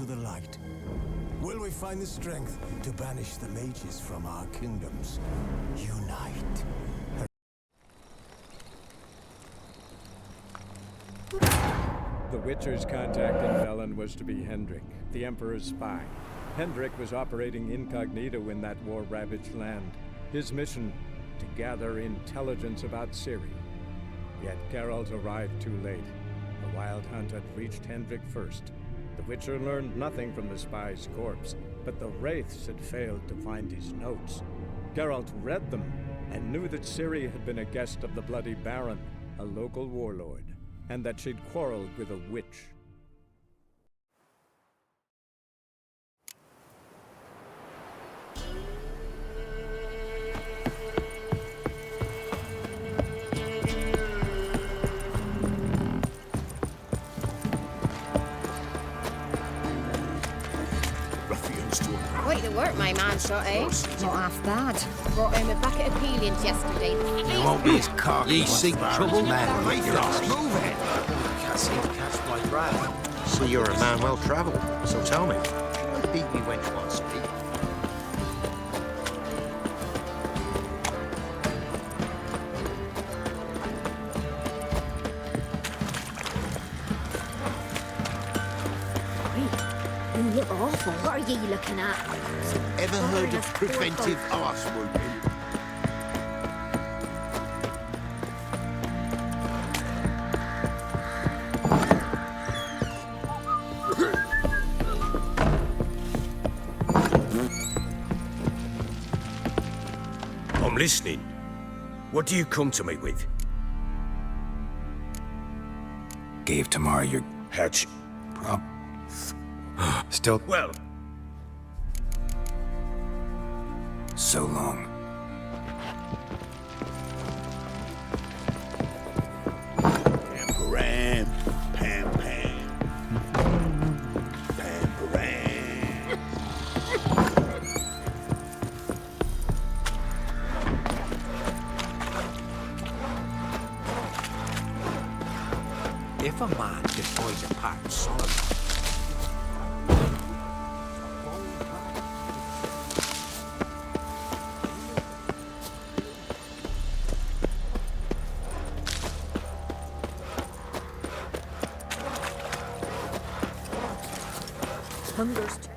to the light? Will we find the strength to banish the mages from our kingdoms? Unite. The Witcher's contact in Velen was to be Hendrik, the Emperor's spy. Hendrik was operating incognito in that war-ravaged land. His mission, to gather intelligence about Ciri. Yet Geralt arrived too late. The Wild Hunt had reached Hendrik first. The Witcher learned nothing from the spy's corpse, but the Wraiths had failed to find his notes. Geralt read them and knew that Ciri had been a guest of the Bloody Baron, a local warlord, and that she'd quarreled with a witch. Quite the work my man shot, eh? Not half bad. Brought home a bucket of peelings yesterday. You won't be as cocky. Ye seek trouble, man. wait your arse. Move it. Can't seem to catch my breath. So you're a man well travelled. So tell me, what beat me when you want to speak? You look awful. What are you looking at? Ever heard of preventive arse wounding? I'm listening. What do you come to me with? Gave tomorrow your Hatch. prop. Still Well, so long. Pam, pam, pam. Pam, pam. if a man defies a pact Solomon, Hunger's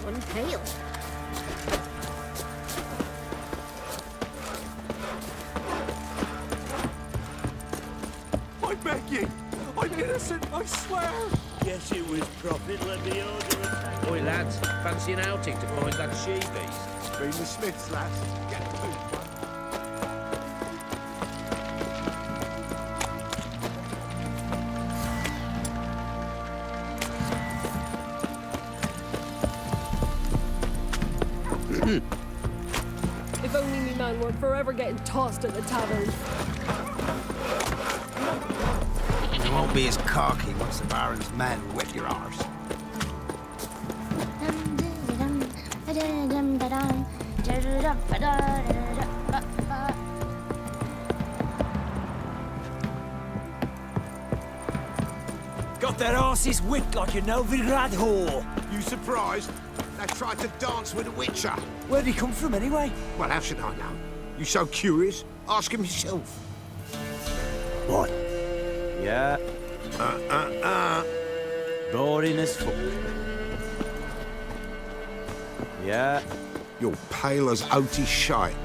one pale. I beg you! I'm innocent, I swear! Guess it was profit. Let me order a tank. Oi, lads, fancy an outing to find that she-beast? Bring the Smiths, lads. Get the food. If only me man weren't forever getting tossed at the tavern. You won't be as cocky once the Baron's men wet your arse. Got their asses whipped like a Novigrad whore. You surprised? They tried to dance with a witcher. Where'd he come from anyway? Well, how should I know? You so curious? Ask him yourself. What? Yeah. Boring as fuck. Yeah. You're pale as oaty shite.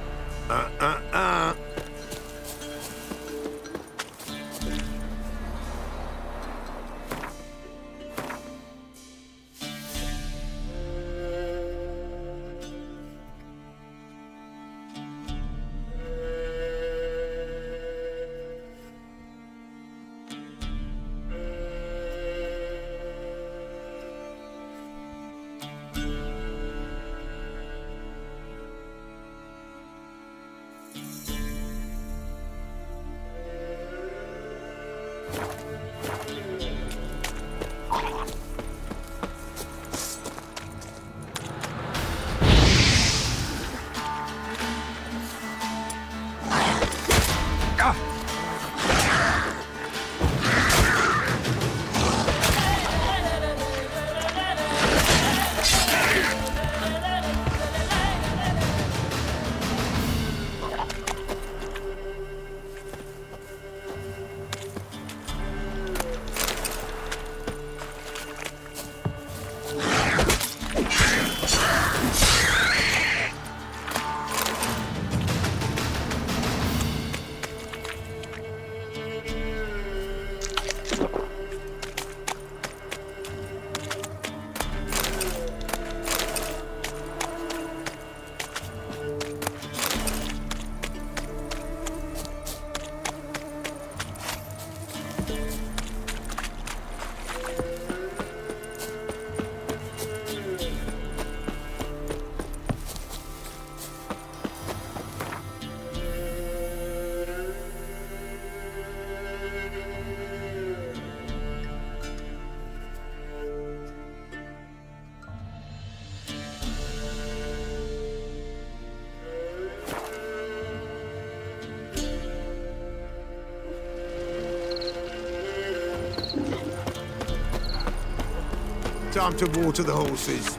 Time to water the horses.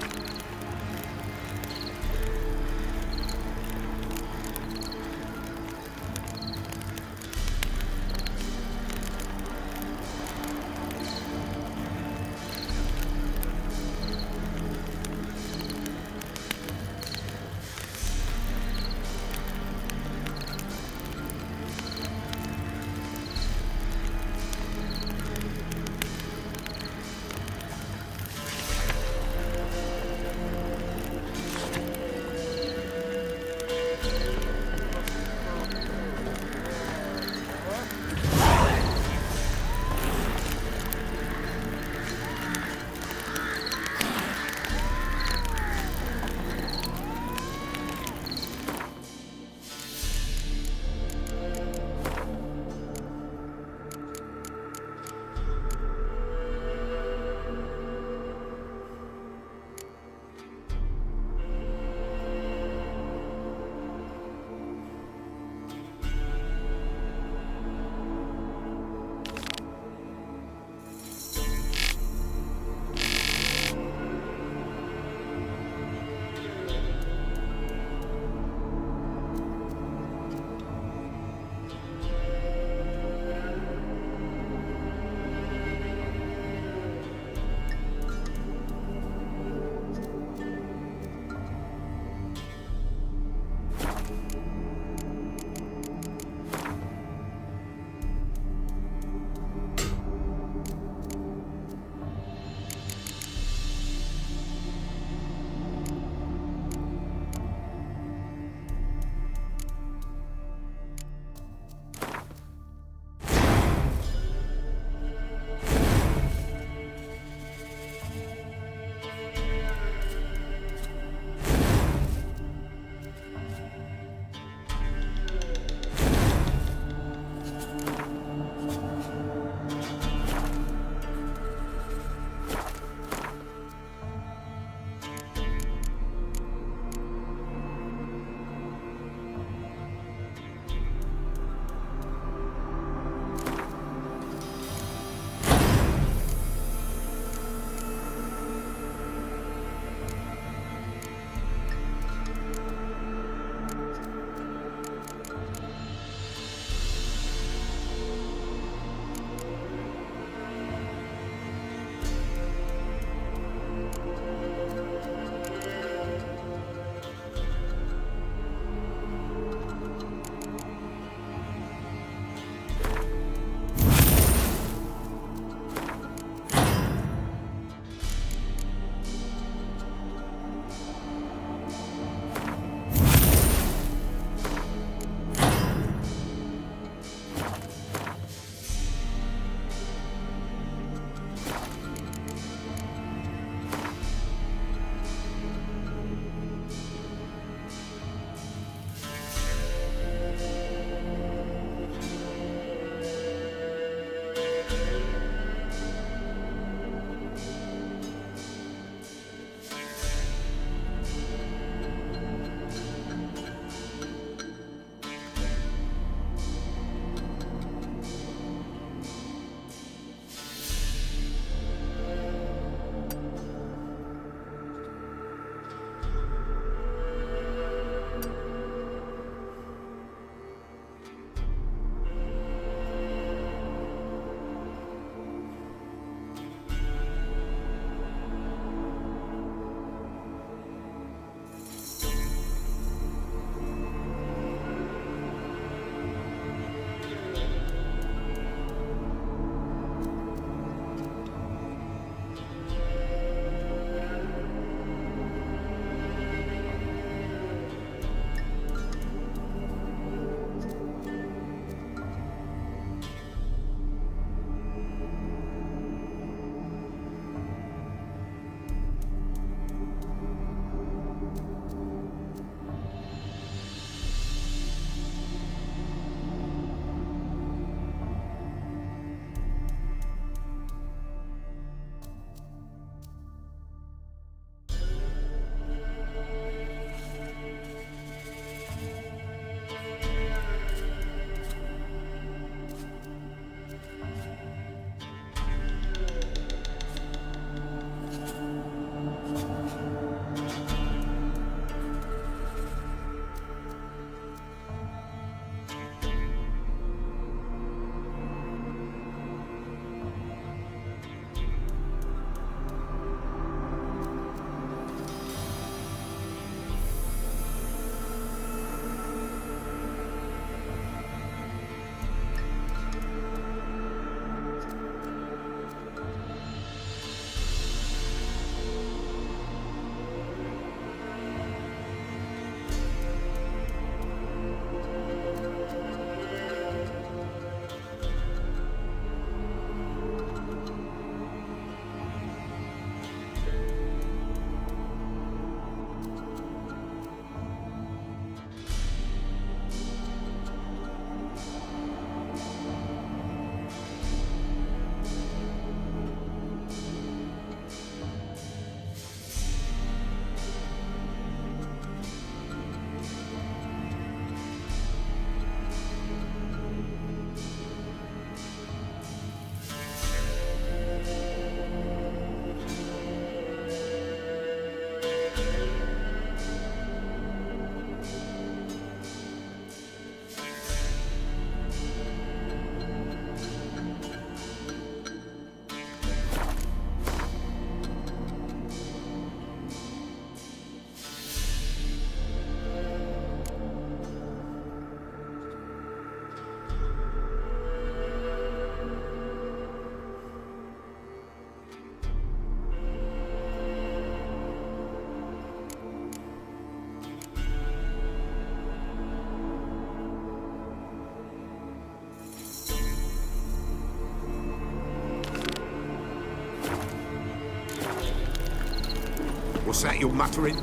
What's that you're muttering?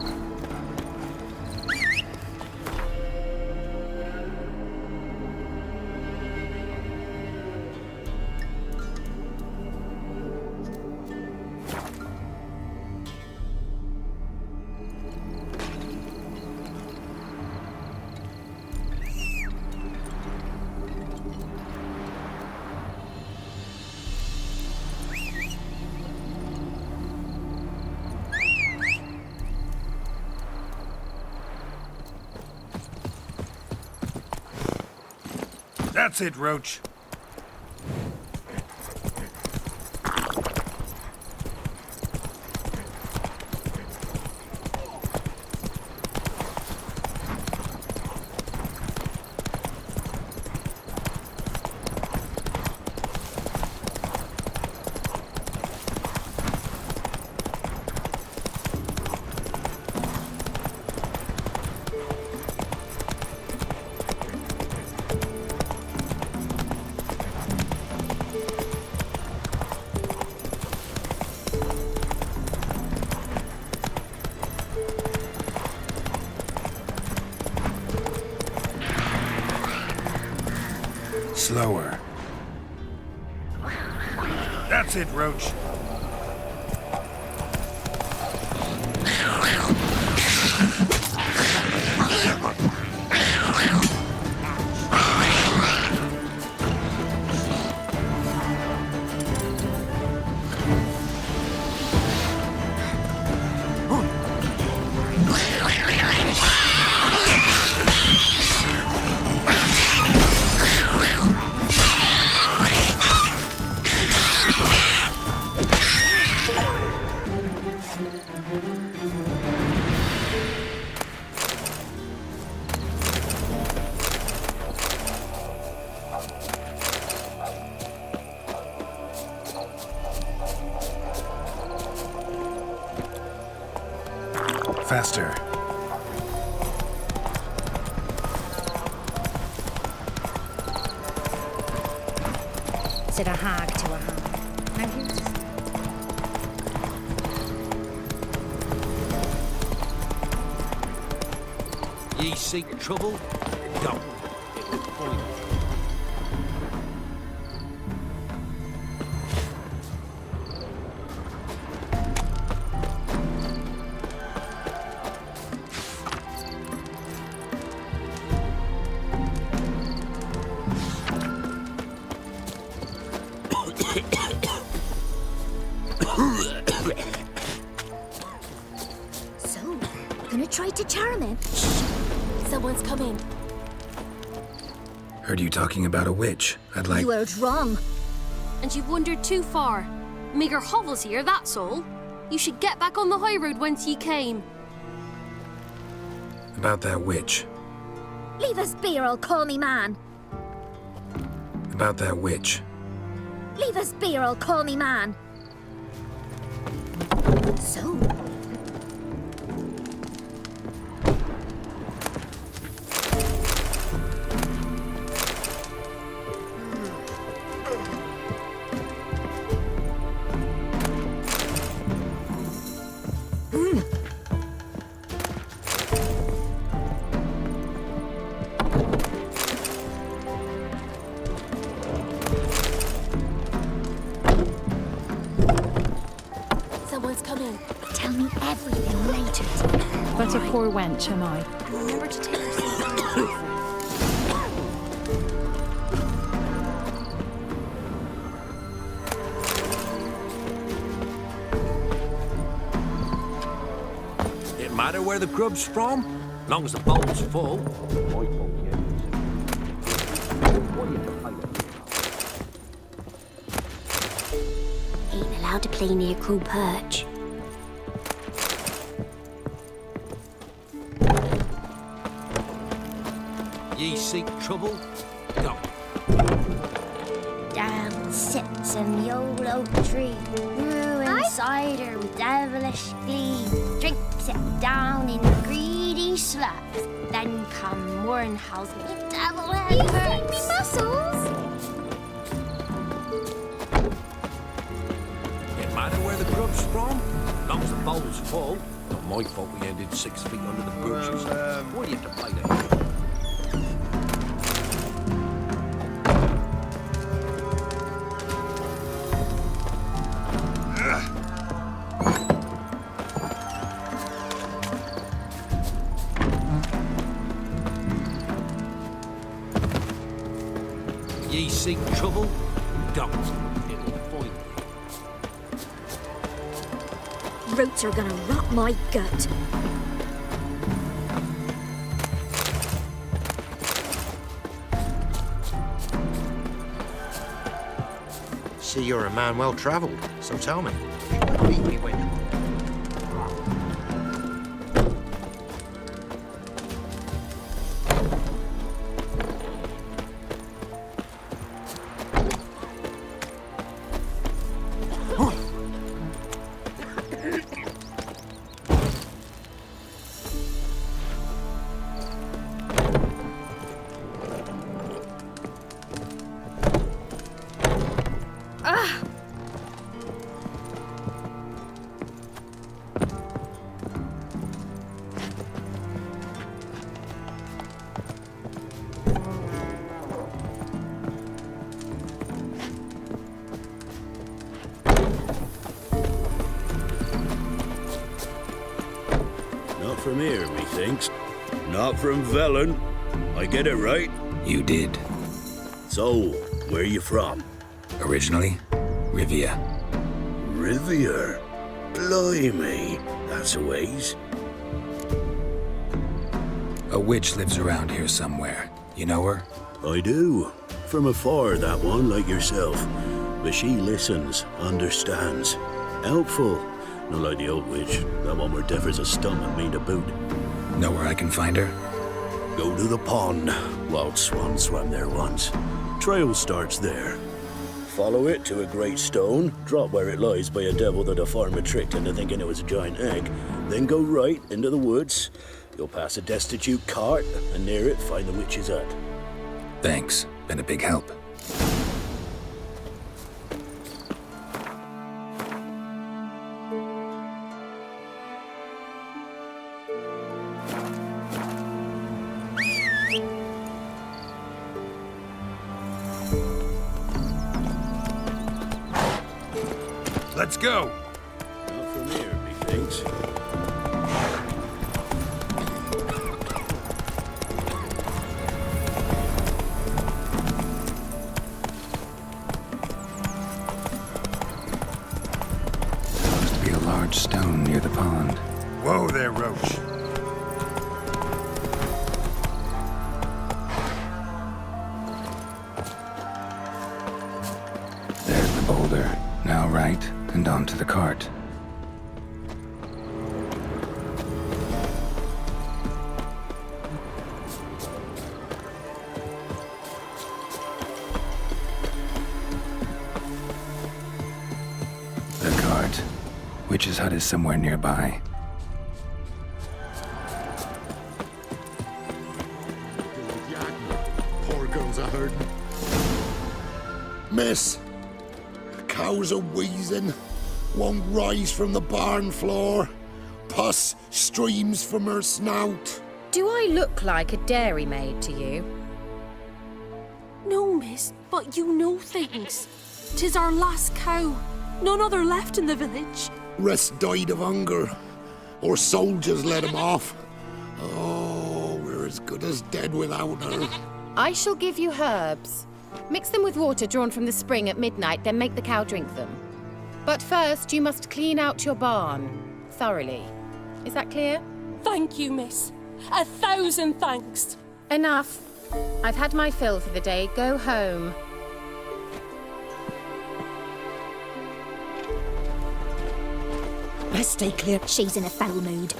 That's it, Roach. Slower. That's it, Roach. Faster. Said a hag to a hag. Now you just... Ye seek trouble? Don't. It will find you. So, gonna try to charm him? Someone's coming. Heard you talking about a witch. I'd like... You heard wrong. And you've wandered too far. Meagher hovels here, that's all. You should get back on the high road whence ye came. About that witch. Leave us be or I'll call me man. About that witch. Leave us be or I'll call me man. So... Someone's coming. Tell me everything later. But a poor wench am I. Remember to take her seat. It matter where the grub's from? Long as the bowl's full. Ain't allowed to play near Crew Perch. Ye seek trouble? Don't. Down sits in the old oak tree, brewing cider with devilish glee. Drinks it down in greedy slugs. Then come Warrenhouse me devil head hurts. Me muscles? It matter where the grub's from? Long as the bowl's full. my fault we ended 6 feet under the bushes. Why do you have to play that? Ye seek trouble? Don't. It'll find you. Roots are gonna rot my gut. See, you're a man well travelled, so tell me, should I beat me when you... Not from here, methinks. Not from Velen. I get it right? You did. So, where you from? Originally, Rivia. Rivia? Blimey, that's a ways. A witch lives around here somewhere. You know her? I do. From afar, that one, like yourself. But she listens, understands. Helpful. Not like the old witch. That one were deaf as a stump and mean to boot. Know where I can find her? Go to the pond. Wild swan swam there once. Trail starts there. Follow it to a great stone, drop where it lies by a devil that a farmer tricked into thinking it was a giant egg, then go right into the woods. You'll pass a destitute cart, and near it find the witch's hut. Thanks. Been a big help. Let's go! Not from here, methinks. Must be a large stone near the pond. Whoa there, Roach. There's the boulder. Now right, and onto the cart. The cart. Witch's hut is somewhere nearby. Poor girls are hurting. Miss, cows are wheezing, won't rise from the barn floor. Pus streams from her snout. Do I look like a dairymaid to you? No, miss, but you know things. 'Tis our last cow. None other left in the village. Rest died of hunger, or soldiers let him off. Oh, we're as good as dead without her. I shall give you herbs. Mix them with water drawn from the spring at midnight, then make the cow drink them. But first, you must clean out your barn thoroughly. Is that clear? Thank you, miss. 1,000 thanks. Enough. I've had my fill for the day. Go home. Let's stay clear. She's in a foul mood.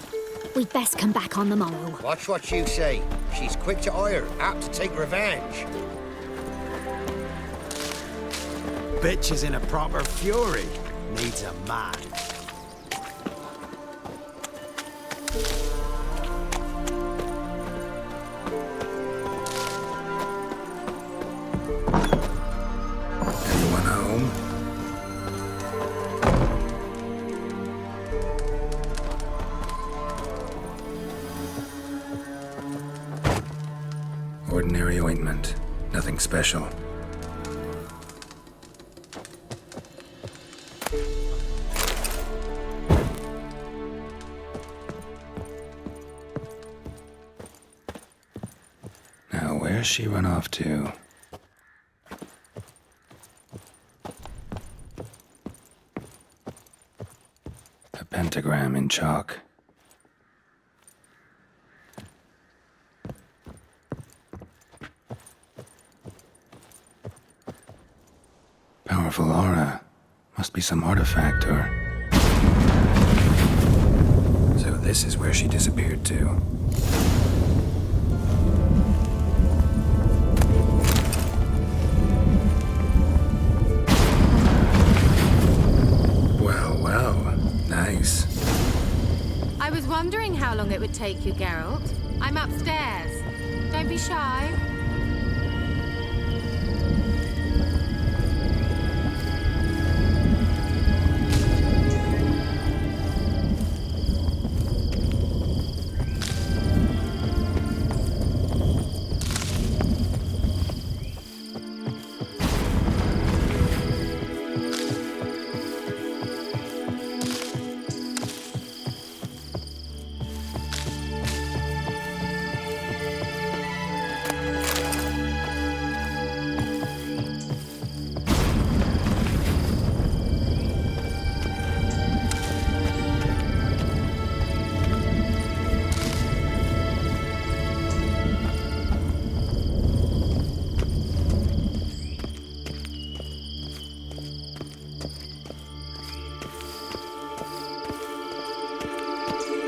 We'd best come back on the morrow. Watch what you say. She's quick to ire, apt to take revenge. Bitch is in a proper fury. Needs a man. Anyone home? treatment. Nothing special. Now, where's she run off to? A pentagram in chalk. Powerful aura. Must be some artifact or... So this is where she disappeared to. Well, nice. I was wondering how long it would take you, Geralt. I'm upstairs. Don't be shy.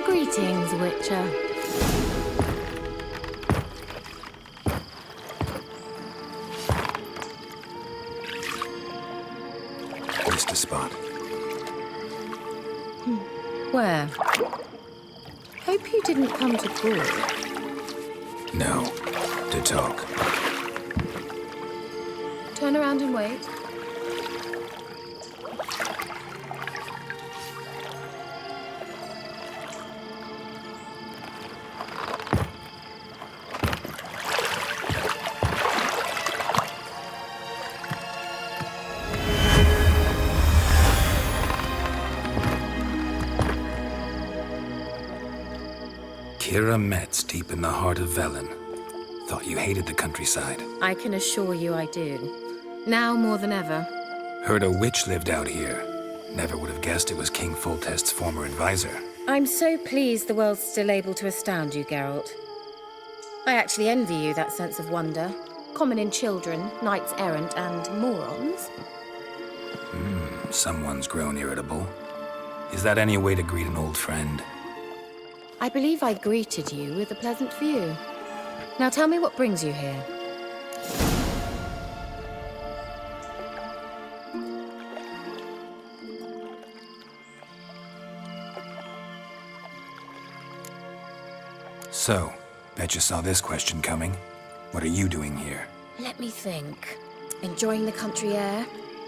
Greetings, Witcher. Just a spot. Where? Hope you didn't come to brawl. No, to talk. Turn around and wait. Kira Metz deep in the heart of Velen. Thought you hated the countryside. I can assure you I do. Now more than ever. Heard a witch lived out here. Never would have guessed it was King Foltest's former advisor. I'm so pleased the world's still able to astound you, Geralt. I actually envy you that sense of wonder. Common in children, knights errant, and morons. Someone's grown irritable. Is that any way to greet an old friend? I believe I greeted you with a pleasant view. Now tell me what brings you here. So, bet you saw this question coming. What are you doing here? Let me think. Enjoying the country air?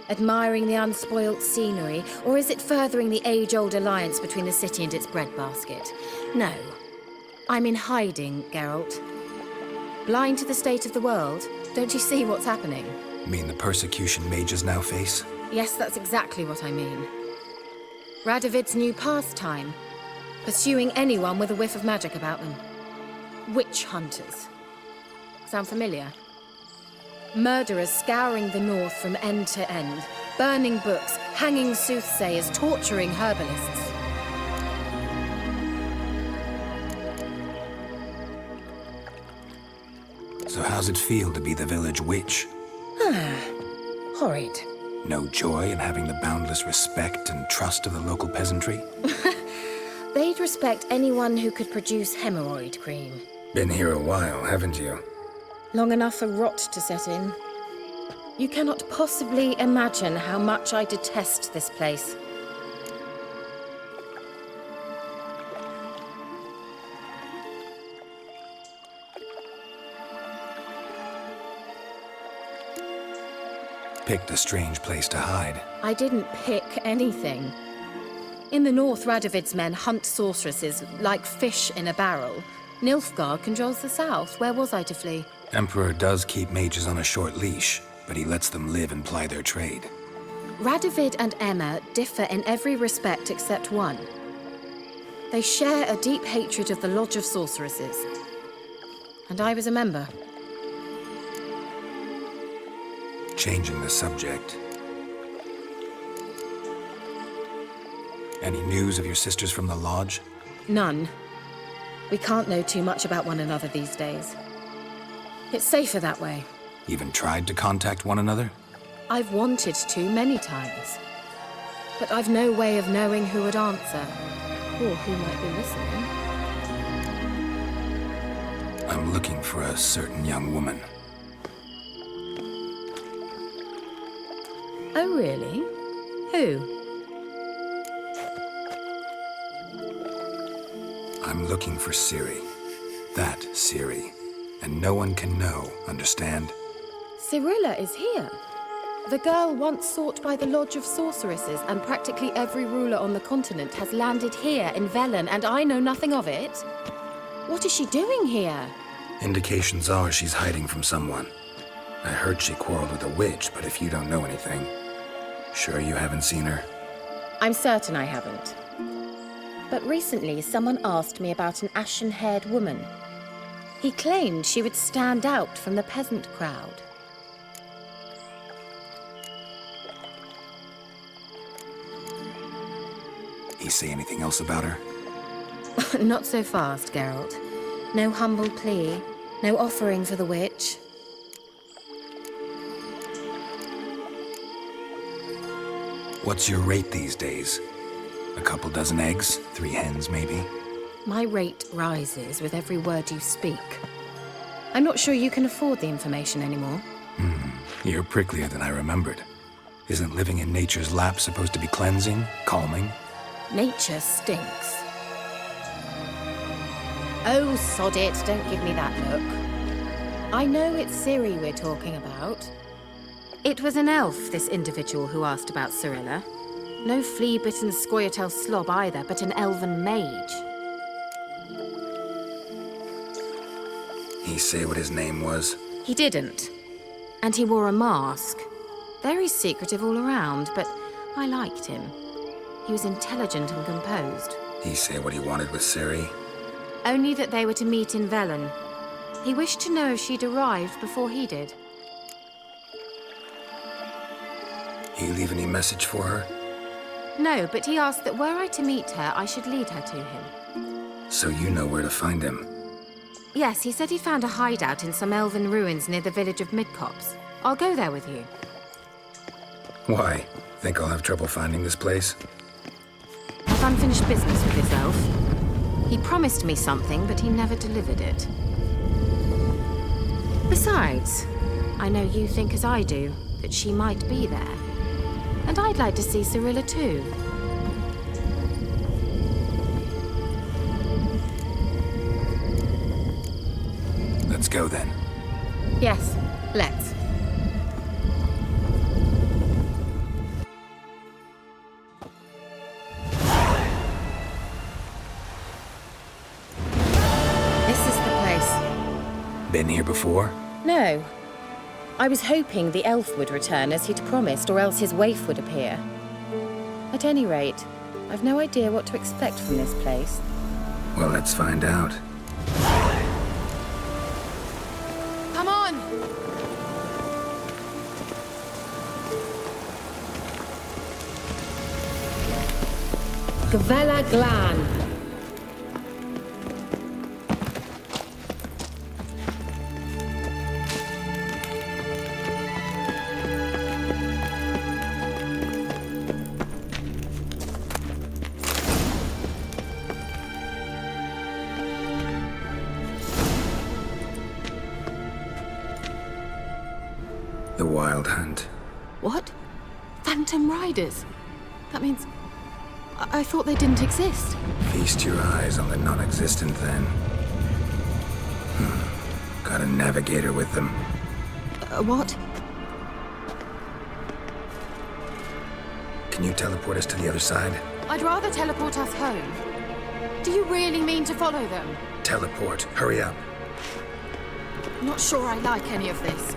Admiring the unspoilt scenery? Or is it furthering the age-old alliance between the city and its breadbasket? No. I'm in hiding, Geralt. Blind to the state of the world? Don't you see what's happening? Mean the persecution mages now face? Yes, that's exactly what I mean. Radovid's new pastime. Pursuing anyone with a whiff of magic about them. Witch hunters. Sound familiar? Murderers scouring the north from end to end, burning books, hanging soothsayers, torturing herbalists. So how's it feel to be the village witch? Horrid. No joy in having the boundless respect and trust of the local peasantry? They'd respect anyone who could produce hemorrhoid cream. Been here a while, haven't you? Long enough for rot to set in. You cannot possibly imagine how much I detest this place. Picked a strange place to hide. I didn't pick anything. In the north, Radovid's men hunt sorceresses like fish in a barrel. Nilfgaard controls the south. Where was I to flee? Emperor does keep mages on a short leash, but he lets them live and ply their trade. Radovid and Emma differ in every respect except one. They share a deep hatred of the Lodge of Sorceresses. And I was a member. Changing the subject. Any news of your sisters from the Lodge? None. We can't know too much about one another these days. It's safer that way. Even tried to contact one another? I've wanted to many times. But I've no way of knowing who would answer, or who might be listening. I'm looking for a certain young woman. Oh, really? Who? I'm looking for Ciri. That Ciri. And no one can know, understand? Cirilla is here. The girl once sought by the Lodge of Sorceresses, and practically every ruler on the continent has landed here in Velen, and I know nothing of it. What is she doing here? Indications are she's hiding from someone. I heard she quarreled with a witch, but if you don't know anything, sure you haven't seen her? I'm certain I haven't. But recently someone asked me about an ashen-haired woman. He claimed she would stand out from the peasant crowd. He say anything else about her? Not so fast, Geralt. No humble plea, no offering for the witch. What's your rate these days? A couple dozen eggs? 3 hens, maybe? My rate rises with every word you speak. I'm not sure you can afford the information anymore. You're pricklier than I remembered. Isn't living in nature's lap supposed to be cleansing, calming? Nature stinks. Oh, sod it, don't give me that look. I know it's Ciri we're talking about. It was an elf, this individual who asked about Cirilla. No flea-bitten Scoia'tael slob either, but an elven mage. He say what his name was? He didn't. And he wore a mask. Very secretive all around, but I liked him. He was intelligent and composed. He say what he wanted with Ciri? Only that they were to meet in Velen. He wished to know if she'd arrived before he did. He leave any message for her? No, but he asked that were I to meet her, I should lead her to him. So you know where to find him? Yes, he said he'd found a hideout in some elven ruins near the village of Midcopse. I'll go there with you. Why? Think I'll have trouble finding this place? I've unfinished business with this elf. He promised me something, but he never delivered it. Besides, I know you think as I do, that she might be there. And I'd like to see Cirilla too. Let's go then. Yes, let's. This is the place. Been here before? No. I was hoping the elf would return as he'd promised, or else his waif would appear. At any rate, I've no idea what to expect from this place. Well, let's find out. Come on! Gavella Glan. The Wild Hunt. What? Phantom Riders? That means... I thought they didn't exist. Feast your eyes on the non-existent then. Got a navigator with them. What? Can you teleport us to the other side? I'd rather teleport us home. Do you really mean to follow them? Teleport. Hurry up. Not sure I like any of this.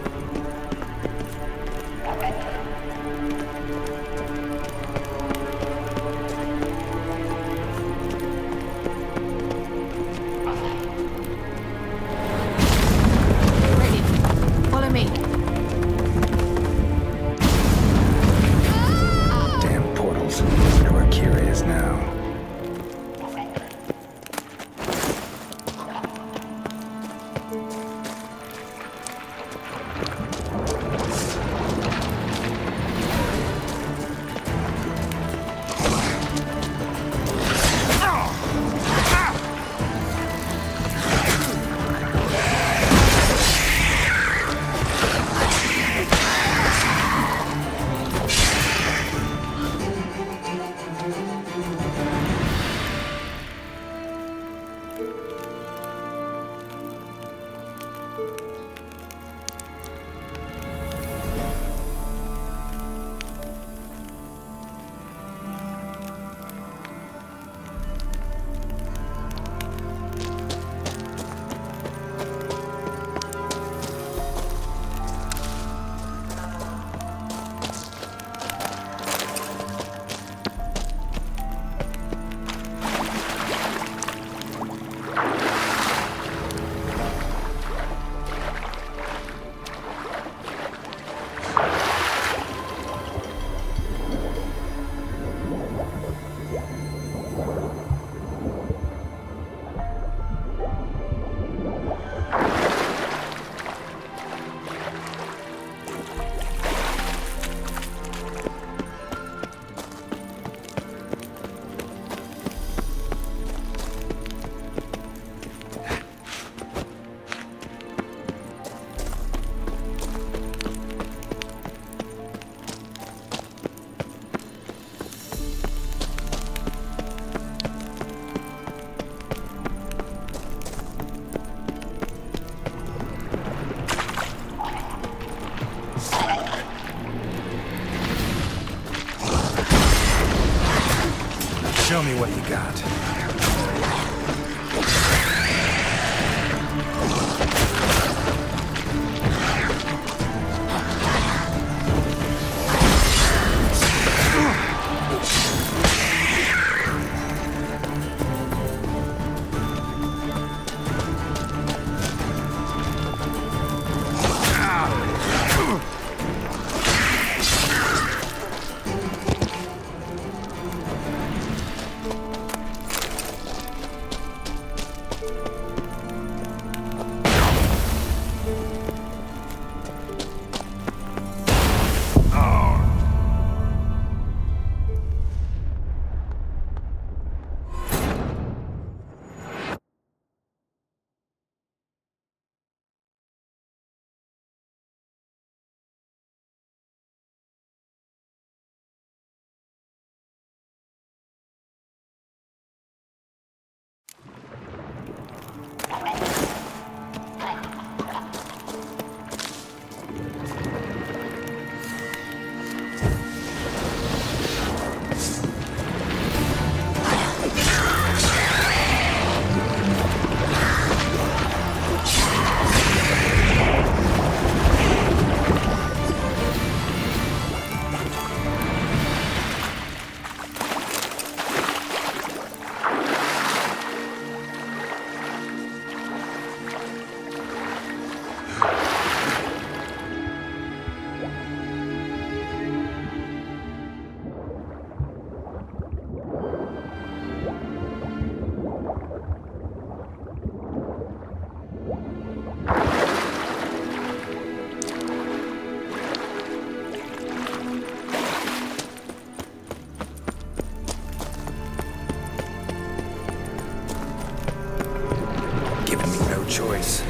Ready. Follow me. Damn portals. Wonder where Kira is now. Show me what you got. Choice.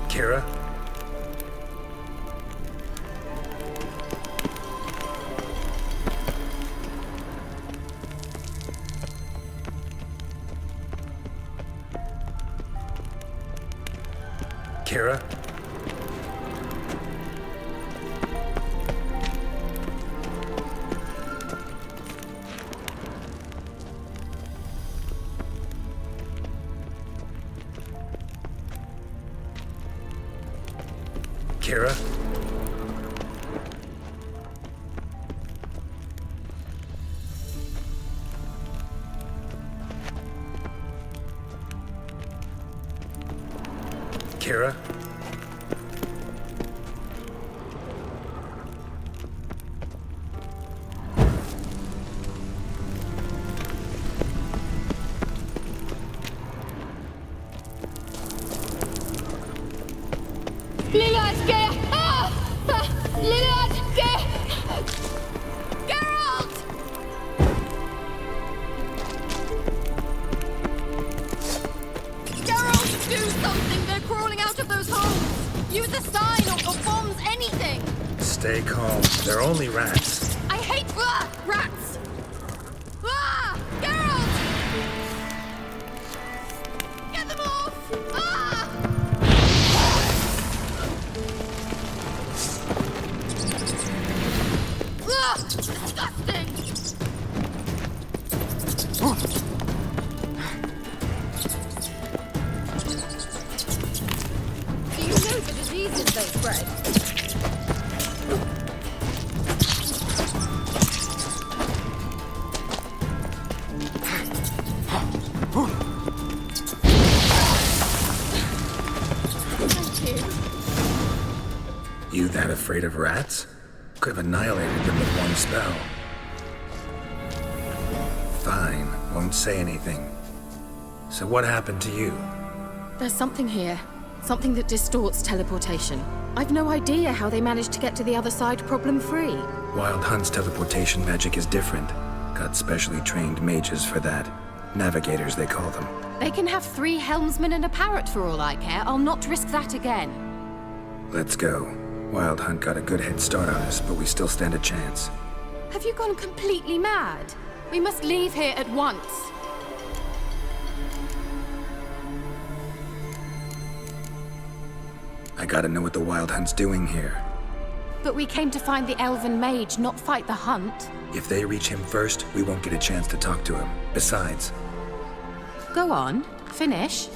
Kira? Kira? Kira? Kira? Stay calm. They're only rats. I hate rats! Geralt! Get them off! Disgusting! Do you know the diseases they spread? You that afraid of rats? Could have annihilated them with one spell. Fine, won't say anything. So what happened to you? There's something here. Something that distorts teleportation. I've no idea how they managed to get to the other side problem-free. Wild Hunt's teleportation magic is different. Got specially trained mages for that. Navigators, they call them. They can have 3 helmsmen and a parrot for all I care. I'll not risk that again. Let's go. Wild Hunt got a good head start on us, but we still stand a chance. Have you gone completely mad? We must leave here at once. I gotta know what the Wild Hunt's doing here. But we came to find the elven mage, not fight the hunt. If they reach him first, we won't get a chance to talk to him. Besides... Go on. Finish.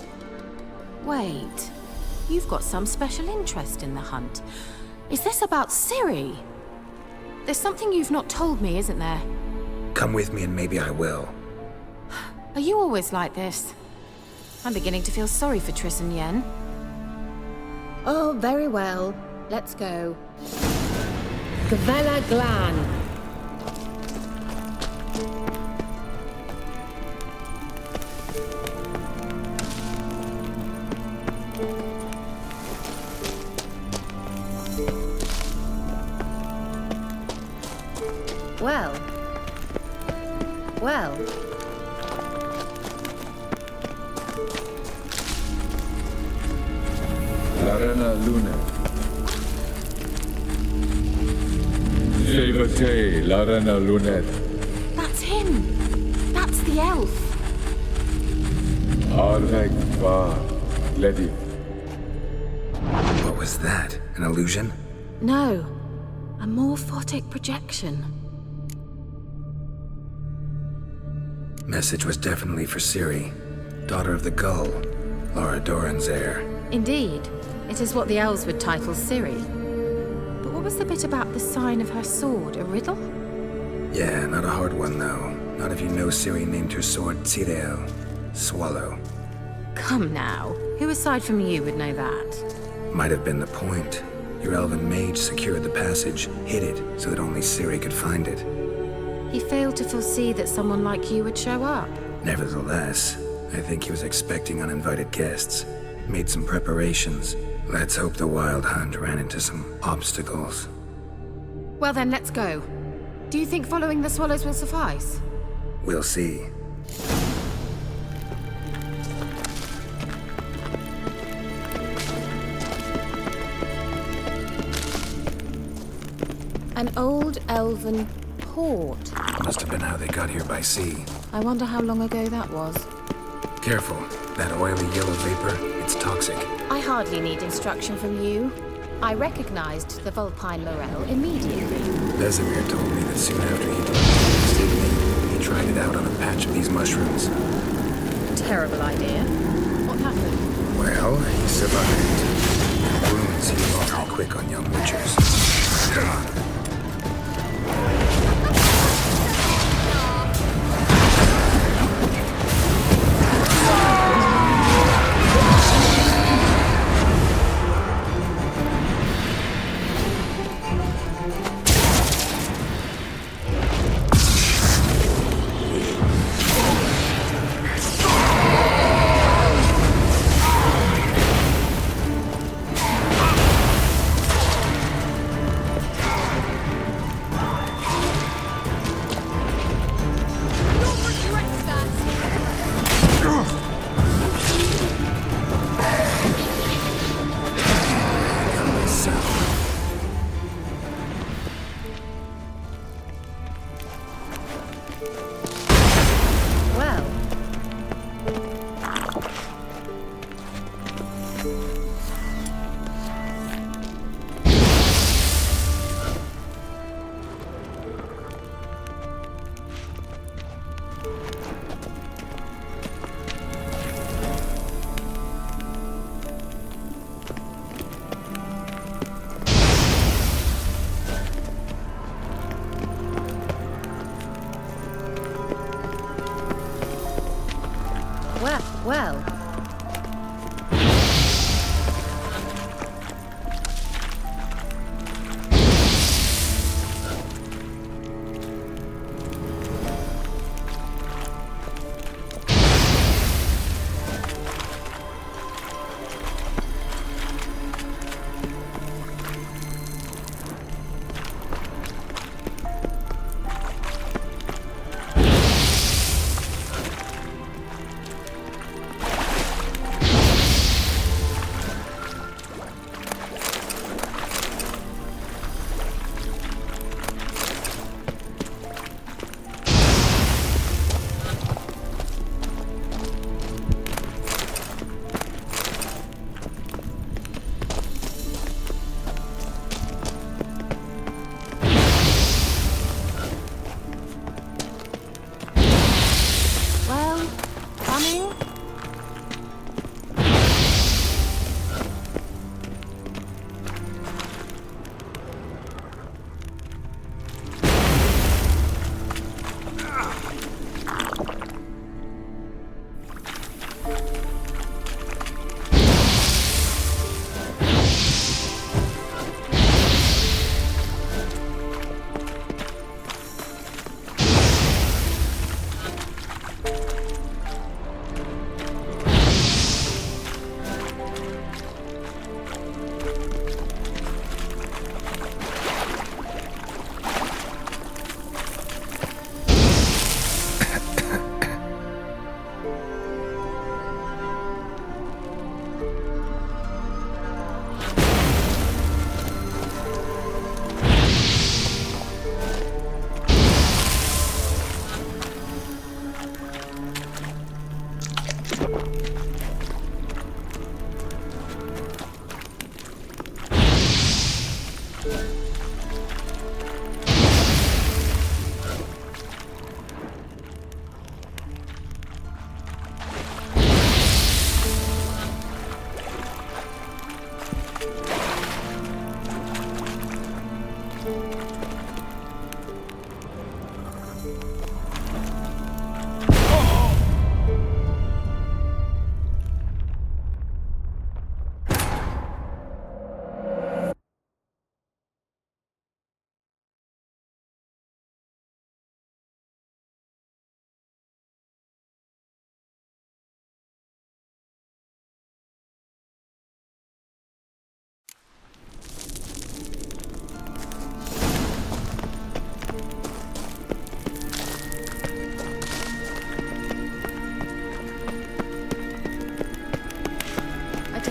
Wait. You've got some special interest in the hunt. Is this about Ciri? There's something you've not told me, isn't there? Come with me and maybe I will. Are you always like this? I'm beginning to feel sorry for Triss and Yen. Oh, very well. Let's go. Gvella Glan. Well. Larena Luna. Shevate Larena Lunet. That's him. That's the elf. Arvek Va Ledi. What was that? An illusion? No. A morphotic projection. Message was definitely for Ciri, daughter of the Gull, Lara Doran's heir. Indeed. It is what the elves would title Ciri. But what was the bit about the sign of her sword? A riddle? Yeah, not a hard one, though. Not if you know Ciri named her sword Tirel, Swallow. Come now. Who aside from you would know that? Might have been the point. Your elven mage secured the passage, hid it, so that only Ciri could find it. He failed to foresee that someone like you would show up. Nevertheless, I think he was expecting uninvited guests. Made some preparations. Let's hope the Wild Hunt ran into some obstacles. Well then, let's go. Do you think following the swallows will suffice? We'll see. An old elven port. Must have been how they got here by sea. I wonder how long ago that was. Careful. That oily yellow vapor, it's toxic. I hardly need instruction from you. I recognized the Vulpine Morel immediately. Vesemir told me that soon after he tasted me, he tried it out on a patch of these mushrooms. Terrible idea. What happened? Well, he survived. Wounds heal awfully quick on young witchers. Come on. Well.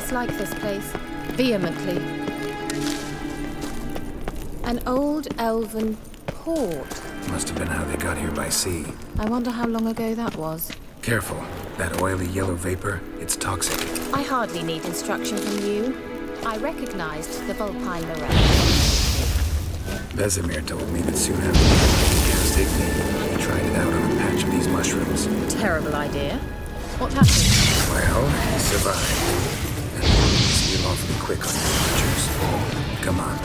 dislike this place vehemently. An old elven port. Must have been how they got here by sea. I wonder how long ago that was. Careful. That oily yellow vapor, it's toxic. I hardly need instruction from you. I recognized the Vulpine Lorette. Vesemir told me that soon after he cast Igni, he tried it out on a patch of these mushrooms. Terrible idea. What happened? Well, he survived. And you heal awfully quick on your creatures. Come on.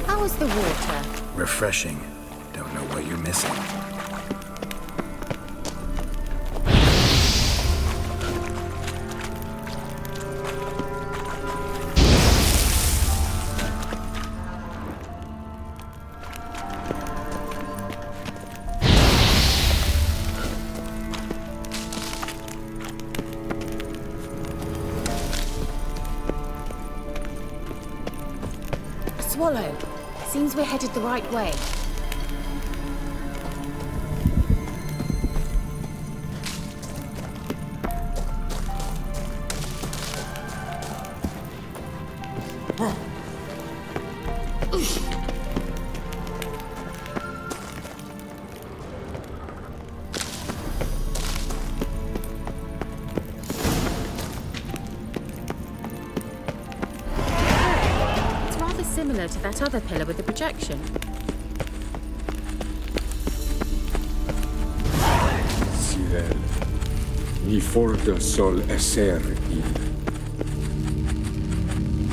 How is the water? Refreshing. Don't know what you're missing. swallow. Seems we're headed the right way. Similar to that other pillar with the projection. Sirel, ni forda sol esser il.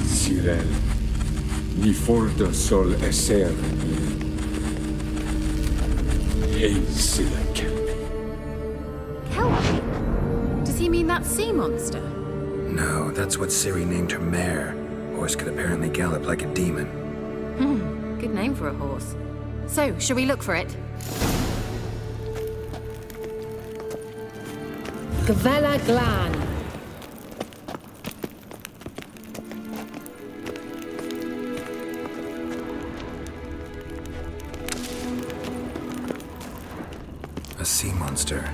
Sirel, ni forda sol esser il. Hey, Silek. Kelpie? Does he mean that sea monster? No, that's what Ciri named her mare. Horse could apparently gallop like a demon. Good name for a horse. So, shall we look for it? Gvella Glan. A sea monster.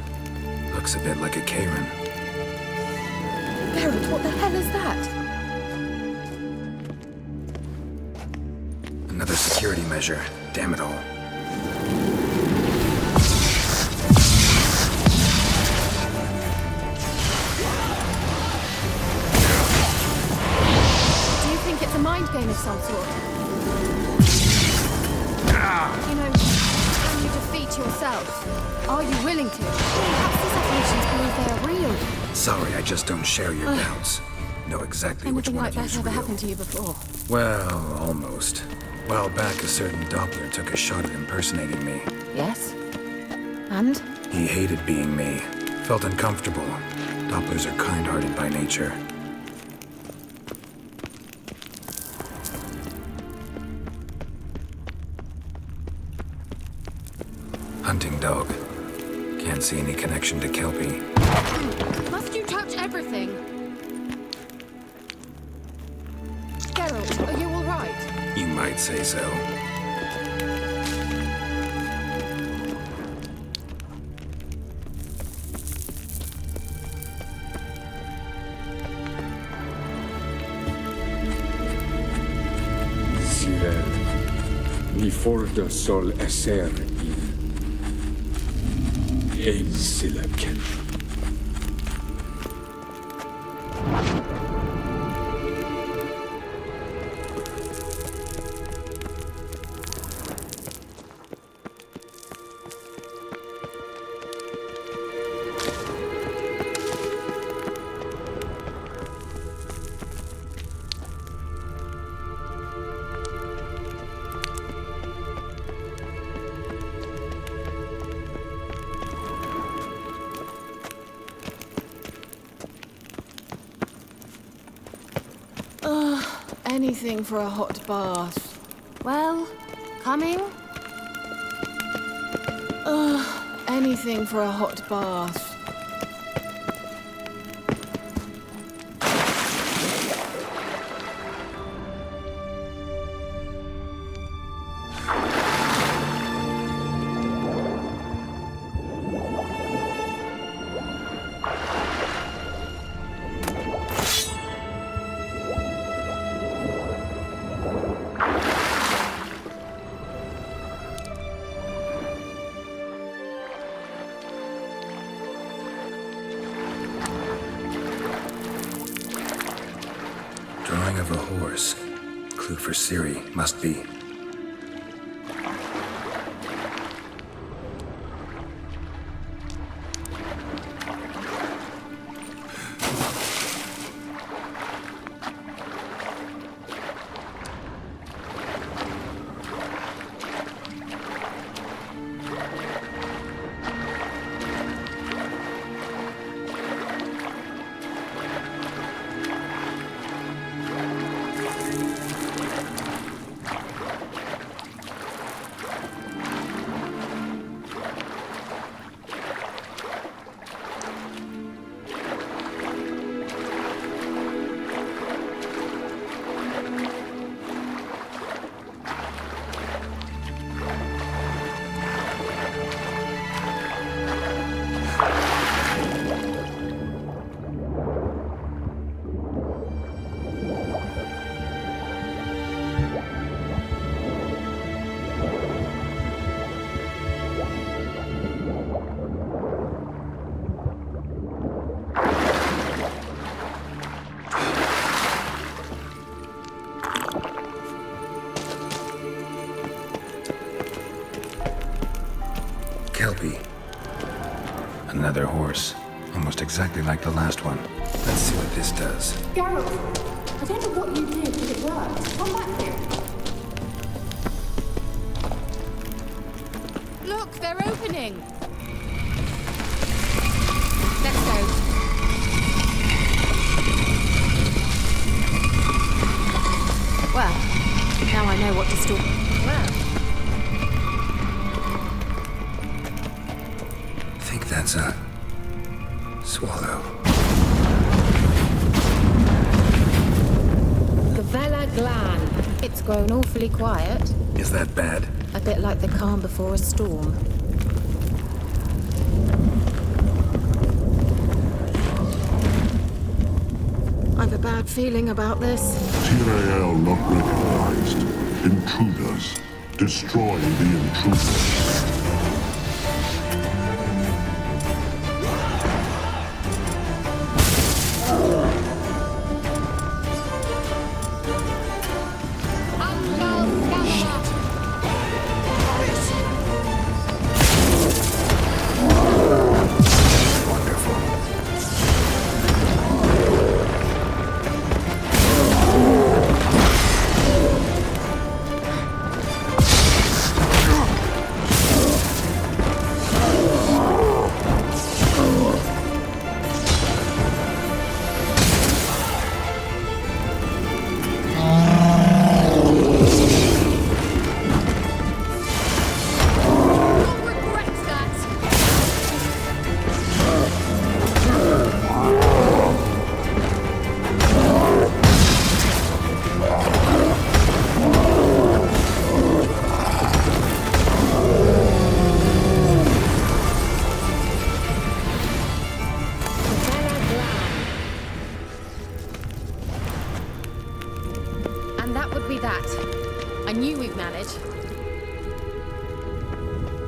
Looks a bit like a Karen. Geralt, what the hell is that? Another security measure. Damn it all. Do you think it's a mind game of some sort? You know, can you defeat yourself? Are you willing to? Perhaps these apparitions believe they are real. Sorry, I just don't share your doubts. Know exactly which Anything one like of you that is ever real. happened to you before? Well, almost. A while back, a certain Doppler took a shot at impersonating me. Yes. And? He hated being me. Felt uncomfortable. Dopplers are kind-hearted by nature. Hunting dog. Can't see any connection to Kelpie. Must you touch everything? Geralt, are you all right? You might say so. Sirel, ni forda sol esser il. Hey, Silek. Anything for a hot bath. Well, coming? Anything for a hot bath. Drawing of a horse. Clue for Ciri, must be. another horse. Almost exactly like the last one. Let's see what this does. Geralt, I don't know what you did, but it worked. Come back here. Look, they're opening. Let's go. Well, now I know what to store. Well. I think that's a swallow. The Vela Glan. It's grown awfully quiet. Is that bad? A bit like the calm before a storm. I've a bad feeling about this. Tyrael not recognized. Intruders. Destroy the intruders.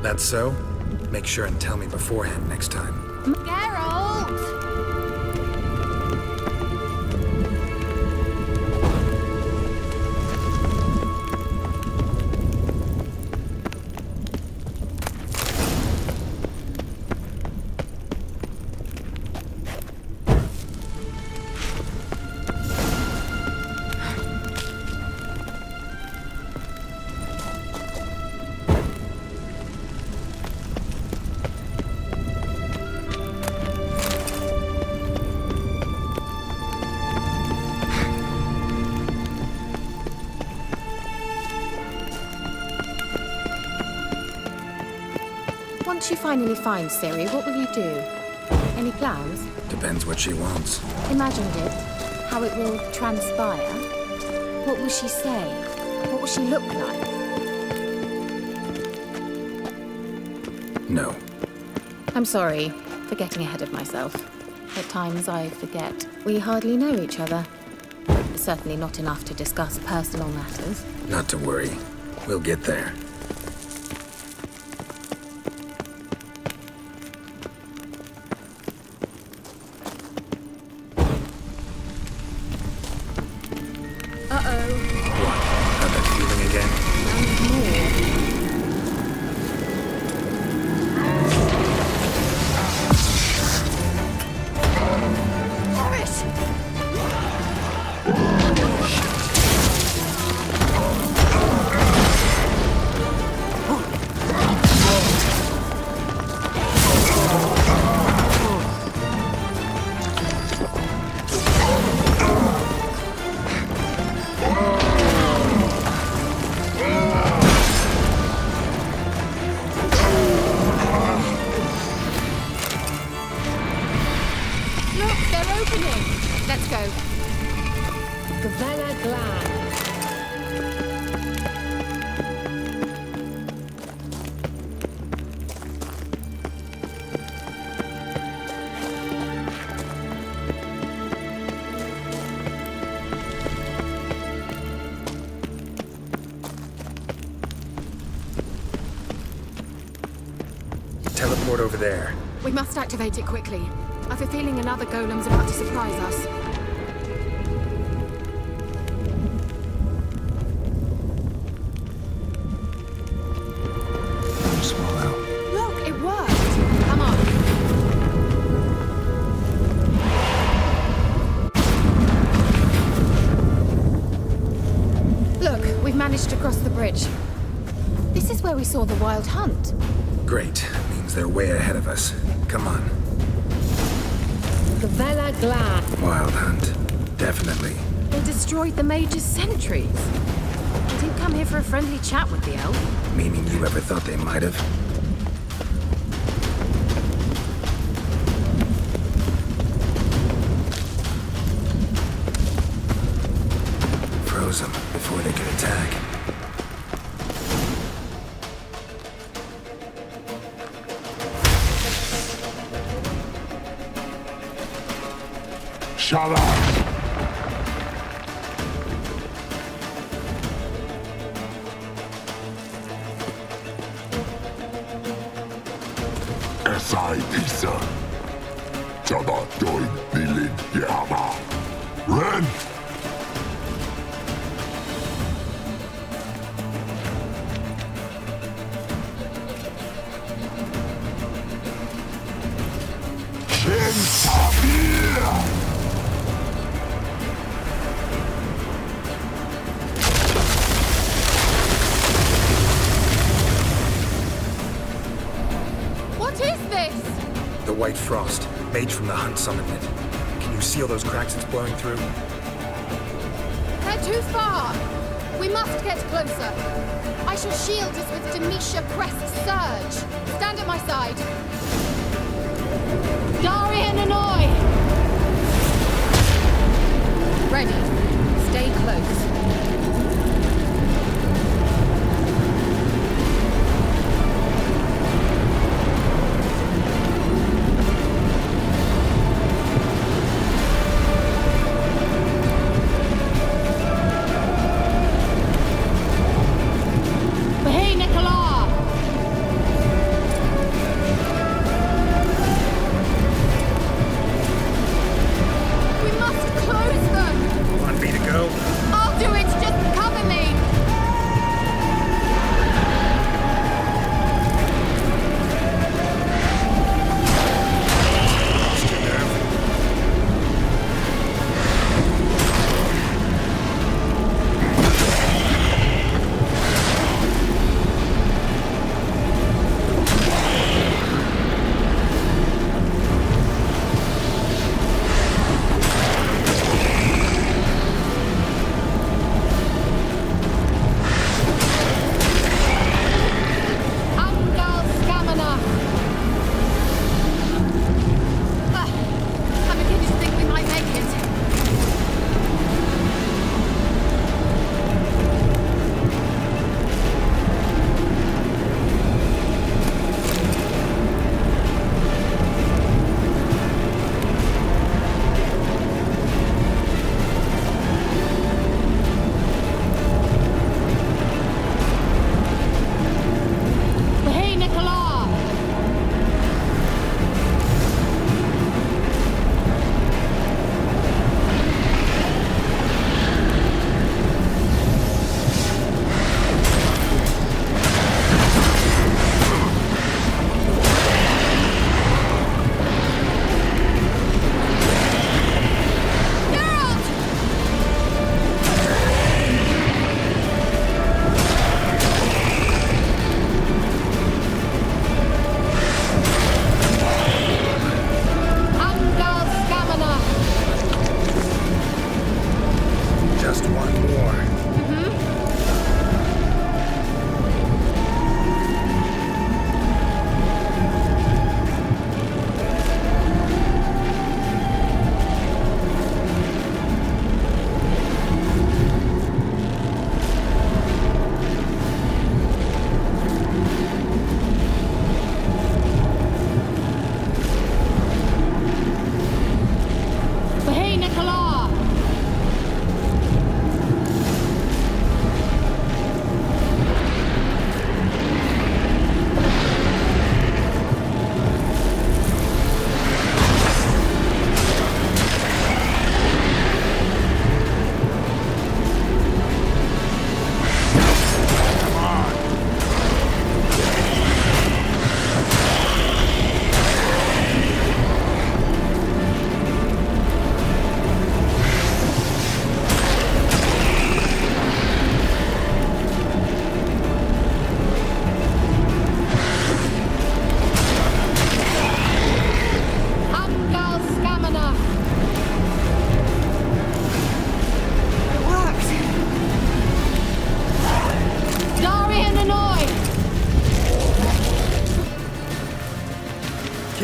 That's so? Make sure and tell me beforehand next time. Geralt! Once you finally find Ciri, what will you do? Any plans? Depends what she wants. Imagined it. How it will transpire. What will she say? What will she look like? No. I'm sorry for getting ahead of myself. At times I forget we hardly know each other. Certainly not enough to discuss personal matters. Not to worry. We'll get there. Teleport over there. We must activate it quickly. I've a feeling another golem's about to surprise us. Look, it worked! Come on. We've managed to cross the bridge. This is where we saw the wild hunt. Great. Means they're way ahead of us. Come on. Gavella Glad. Wild hunt. Definitely. They destroyed the Mage's sentries. They didn't come here for a friendly chat with the elf. Meaning you ever thought they might have? Froze them before they could attack. Shut up! Esai Pisa. Jabba Doin Bilin Yama. Ren! Shin Sabir! The White Frost. Mage from the hunt summoned it. Can you see all those cracks it's blowing through? They're too far! We must get closer. I shall shield us with Demisha Crest Surge. Stand at my side. Darian Annoy! Ready. Stay close. I'll do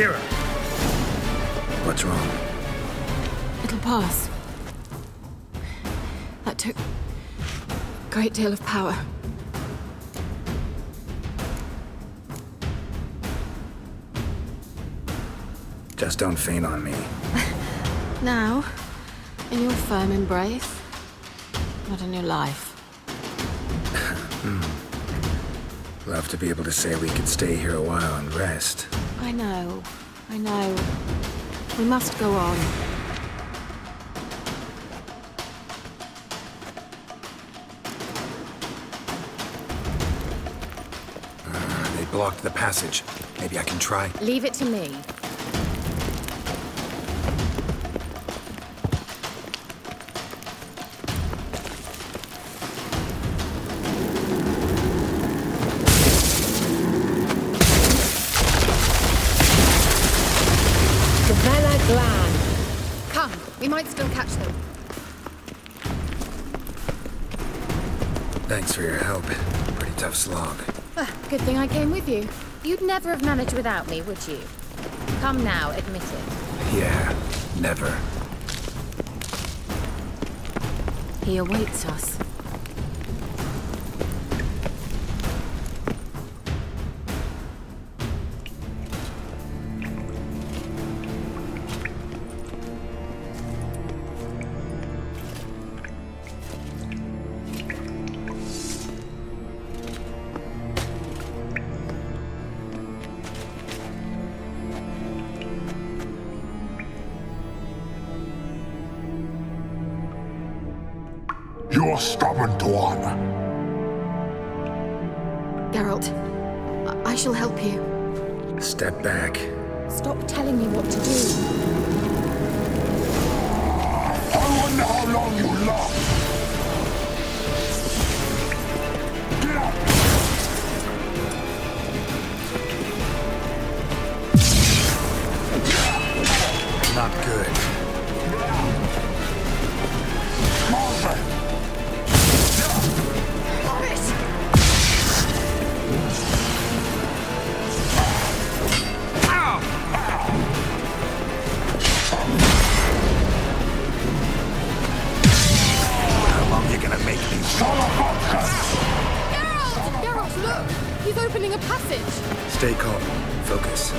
Kira! What's wrong? It'll pass. That took a great deal of power. Just don't faint on me. Now, in your firm embrace, not in your life. Love to be able to say we could stay here a while and rest. I know. We must go on. They blocked the passage. Maybe I can try. Leave it to me. Come, we might still catch them. Thanks for your help. Pretty tough slog. Good thing I came with you. You'd never have managed without me, would you? Come now, admit it. Yeah, never. He awaits us. You're stubborn, Tuan. Geralt, I shall help you. Step back. Stop telling me what to do. I wonder how long you last. Get up! Not good. Geralt, look! He's opening a passage! Stay calm. Focus.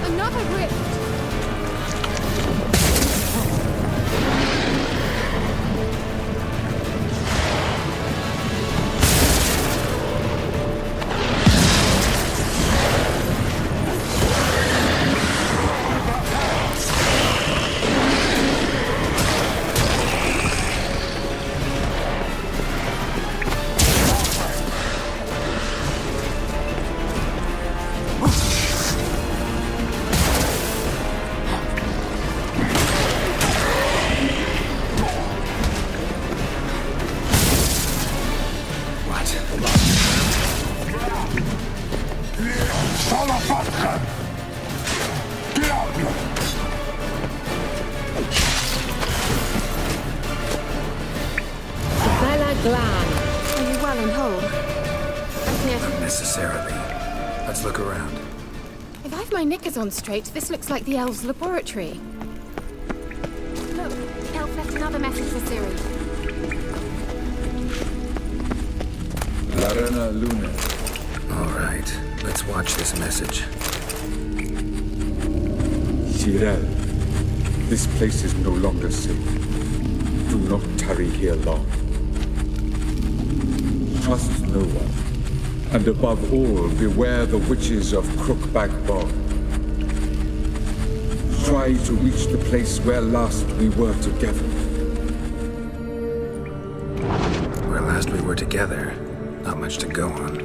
Another rift! Are you well and whole? Not necessarily. Let's look around. If I've my knickers on straight, this looks like the elves' laboratory. Look, Elf left another message for Ciri. Larena Luna. All right, let's watch this message. Tyrell, this place is no longer safe. Do not tarry here long. Trust no one, and above all, beware the witches of Crookback Bog. Try to reach the place where last we were together. Where last we were together, not much to go on.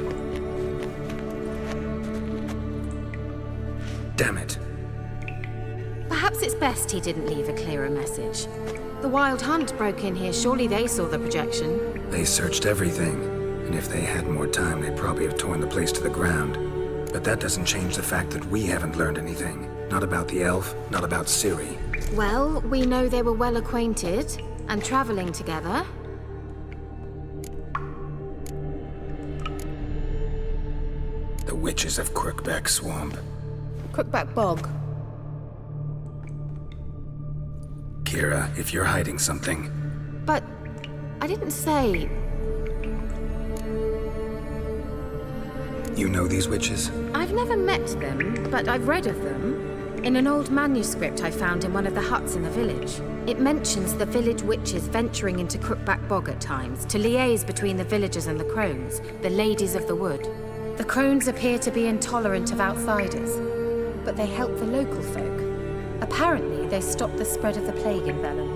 Damn it. Perhaps it's best he didn't leave a clearer message. The Wild Hunt broke in here. Surely they saw the projection. They searched everything, and if they had more time, they'd probably have torn the place to the ground. But that doesn't change the fact that we haven't learned anything. Not about the elf, not about Ciri. Well, we know they were well acquainted and traveling together. The witches of Crookback Swamp. Crookback Bog. Kira, if you're hiding something... But I didn't say... You know these witches? I've never met them, but I've read of them. In an old manuscript I found in one of the huts in the village. It mentions the village witches venturing into Crookback Bog at times to liaise between the villagers and the crones, the ladies of the wood. The crones appear to be intolerant of outsiders, but they help the local folk. Apparently, they stopped the spread of the plague in Velen.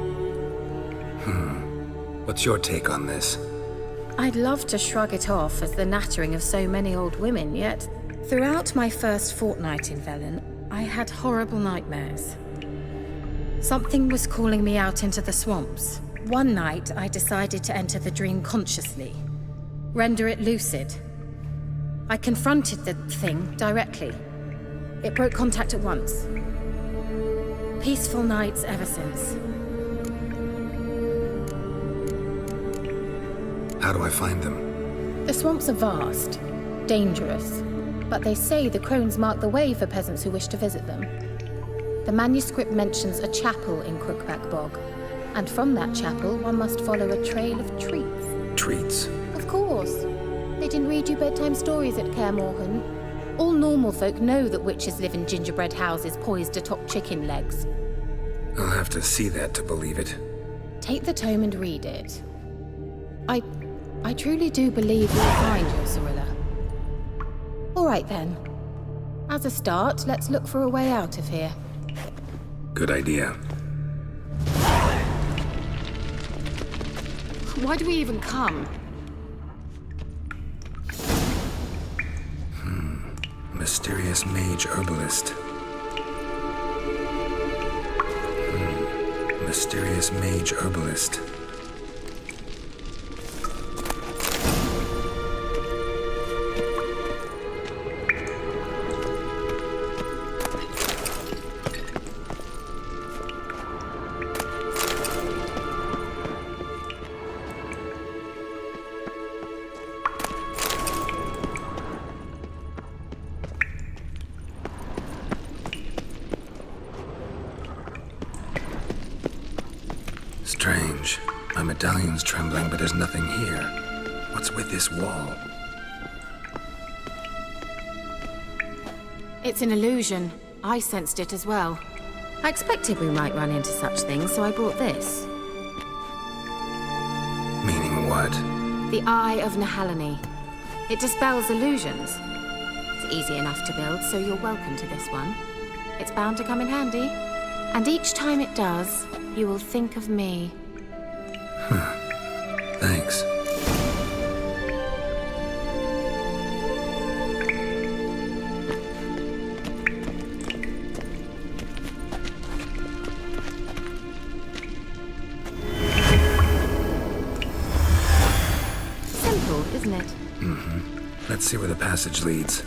What's your take on this? I'd love to shrug it off as the nattering of so many old women, yet throughout my first fortnight in Velen, I had horrible nightmares. Something was calling me out into the swamps. One night, I decided to enter the dream consciously, render it lucid. I confronted the thing directly. It broke contact at once. Peaceful nights ever since. How do I find them? The swamps are vast, dangerous, but they say the crones mark the way for peasants who wish to visit them. The manuscript mentions a chapel in Crookback Bog, and from that chapel one must follow a trail of treats. Treats? Of course. They didn't read you bedtime stories at Kaer Morhen. All normal folk know that witches live in gingerbread houses poised atop chicken legs. I'll have to see that to believe it. Take the tome and read it. I truly do believe you'll find your Cirilla. All right then. As a start, let's look for a way out of here. Good idea. Why do we even come? Mysterious mage herbalist. Mysterious mage herbalist. Strange. My medallion's trembling, but there's nothing here. What's with this wall? It's an illusion. I sensed it as well. I expected we might run into such things, so I brought this. Meaning what? The Eye of Nehaleni. It dispels illusions. It's easy enough to build, so you're welcome to this one. It's bound to come in handy. And each time it does, you will think of me. Thanks. Simple, isn't it? Let's see where the passage leads.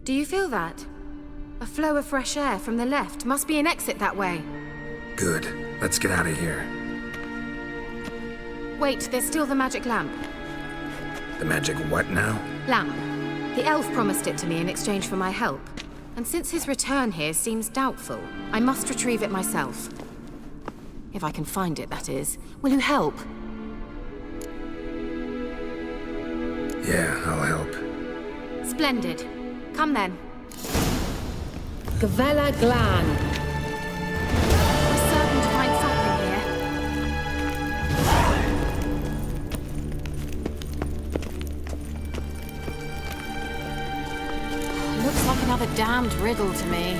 Do you feel that? A flow of fresh air from the left. Must be an exit that way. Good. Let's get out of here. Wait, there's still the magic lamp. The magic what now? Lamp. The elf promised it to me in exchange for my help. And since his return here seems doubtful, I must retrieve it myself. If I can find it, that is. Will you help? Yeah, I'll help. Splendid. Come then. Gavella Glan. We're certain to find something here. Looks like another damned riddle to me.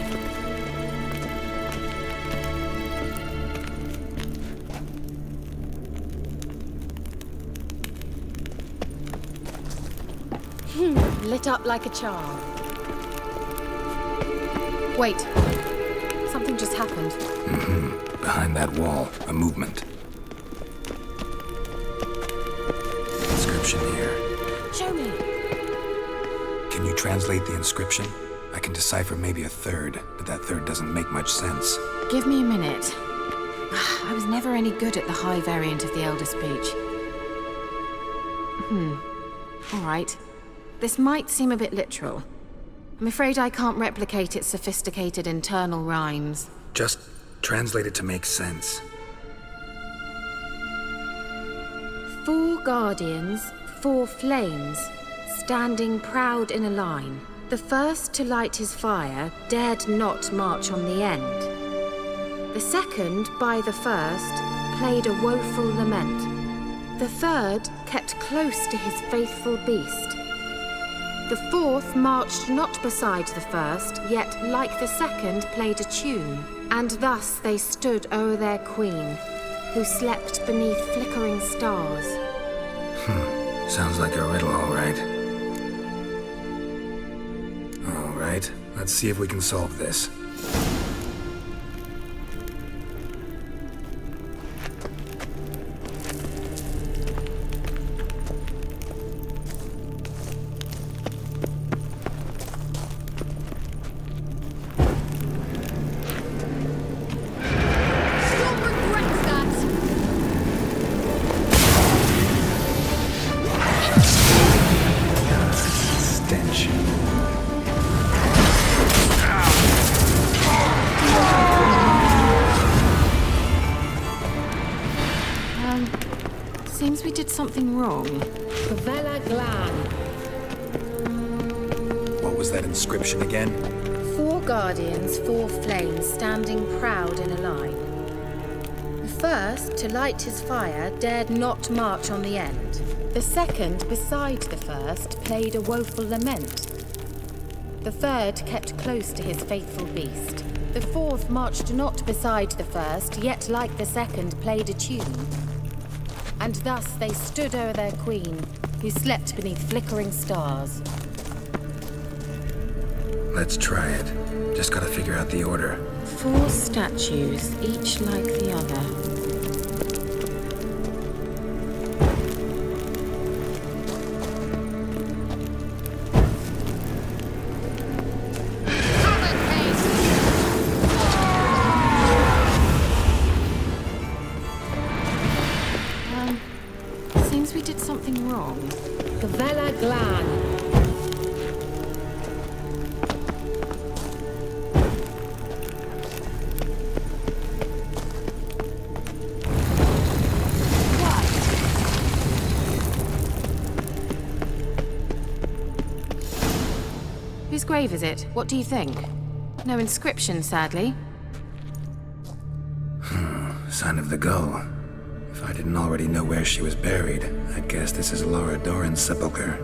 Lit up like a charm. Wait. Something just happened. Behind that wall, a movement. Inscription here. Show me. Can you translate the inscription? I can decipher maybe a third, but that third doesn't make much sense. Give me a minute. I was never any good at the high variant of the Elder Speech. All right. This might seem a bit literal. I'm afraid I can't replicate its sophisticated internal rhymes. Just translate it to make sense. 4 guardians, 4 flames, standing proud in a line. The first to light his fire dared not march on the end. The second, by the first, played a woeful lament. The third kept close to his faithful beast. The fourth marched not beside the first, yet like the second played a tune. And thus they stood o'er their queen, who slept beneath flickering stars. Sounds like a riddle, all right. All right, let's see if we can solve this. Seems we did something wrong. Gavella Glan. What was that inscription again? 4 guardians, 4 flames, standing proud in a line. The first, to light his fire, dared not march on the end. The second, beside the first, played a woeful lament. The third kept close to his faithful beast. The fourth marched not beside the first, yet like the second played a tune. And thus they stood o'er their queen, who slept beneath flickering stars. Let's try it. Just gotta figure out the order. 4 statues, each like the other. Seems we did something wrong. Gavella Glan. Whose grave is it? What do you think? No inscription, sadly. Sign of the gull. If I didn't already know where she was buried, I'd guess this is Laura Doran's sepulcher.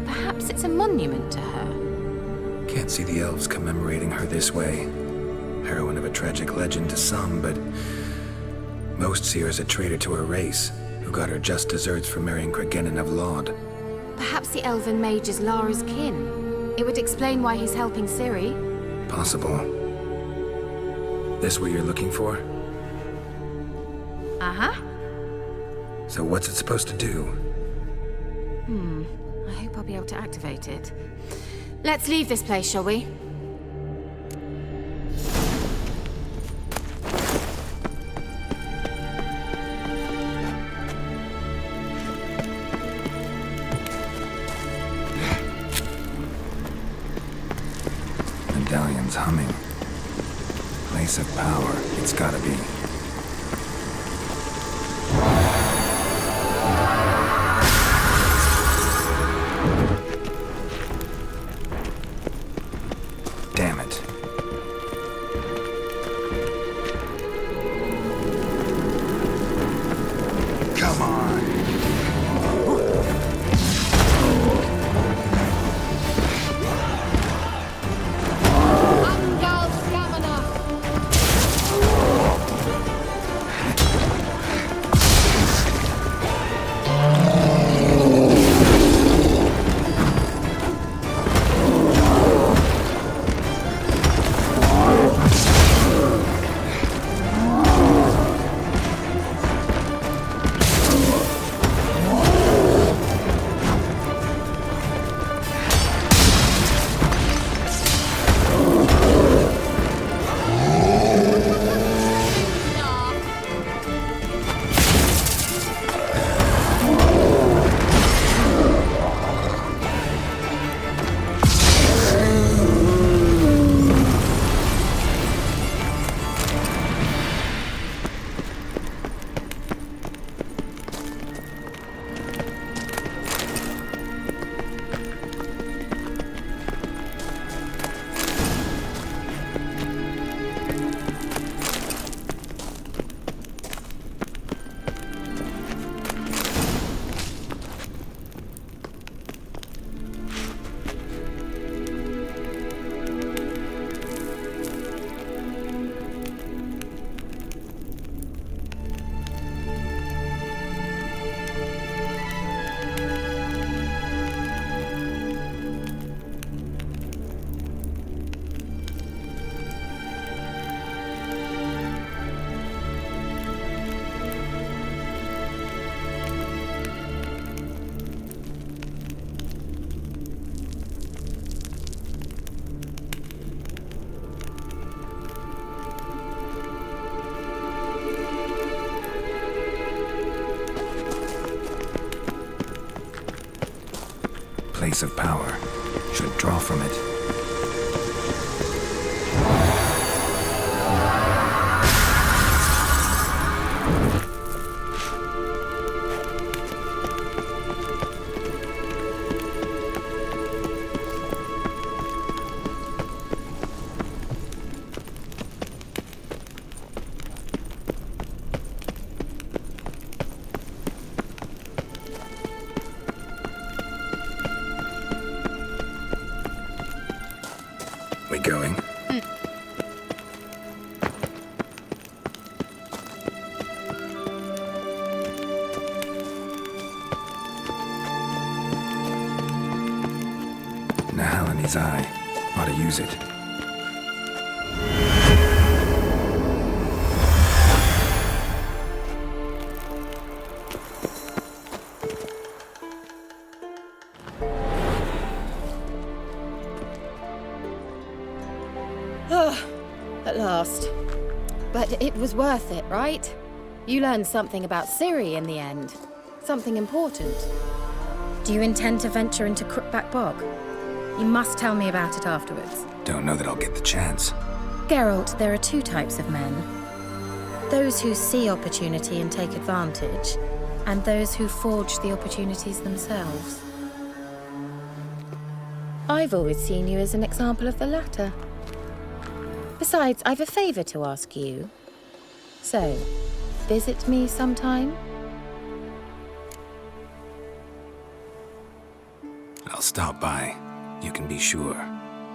Perhaps it's a monument to her. Can't see the elves commemorating her this way. Heroine of a tragic legend to some, but most see her as a traitor to her race, who got her just deserts for marrying Cregennan of Laud. Perhaps the elven mage is Lara's kin. It would explain why he's helping Ciri. Possible. This what you're looking for? Uh-huh. So what's it supposed to do? I hope I'll be able to activate it. Let's leave this place, shall we? Medallion's humming. Place of power. It's gotta be. place of power. Should draw from it. We going? Nahal in his eye. Ought to use it. At last. But it was worth it, right? You learned something about Ciri in the end. Something important. Do you intend to venture into Crookback Bog? You must tell me about it afterwards. Don't know that I'll get the chance. Geralt, there are two types of men. Those who see opportunity and take advantage, and those who forge the opportunities themselves. I've always seen you as an example of the latter. Besides, I've a favor to ask you. So, visit me sometime? I'll stop by. You can be sure.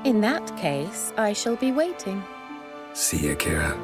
In that case, I shall be waiting. See ya, Kira.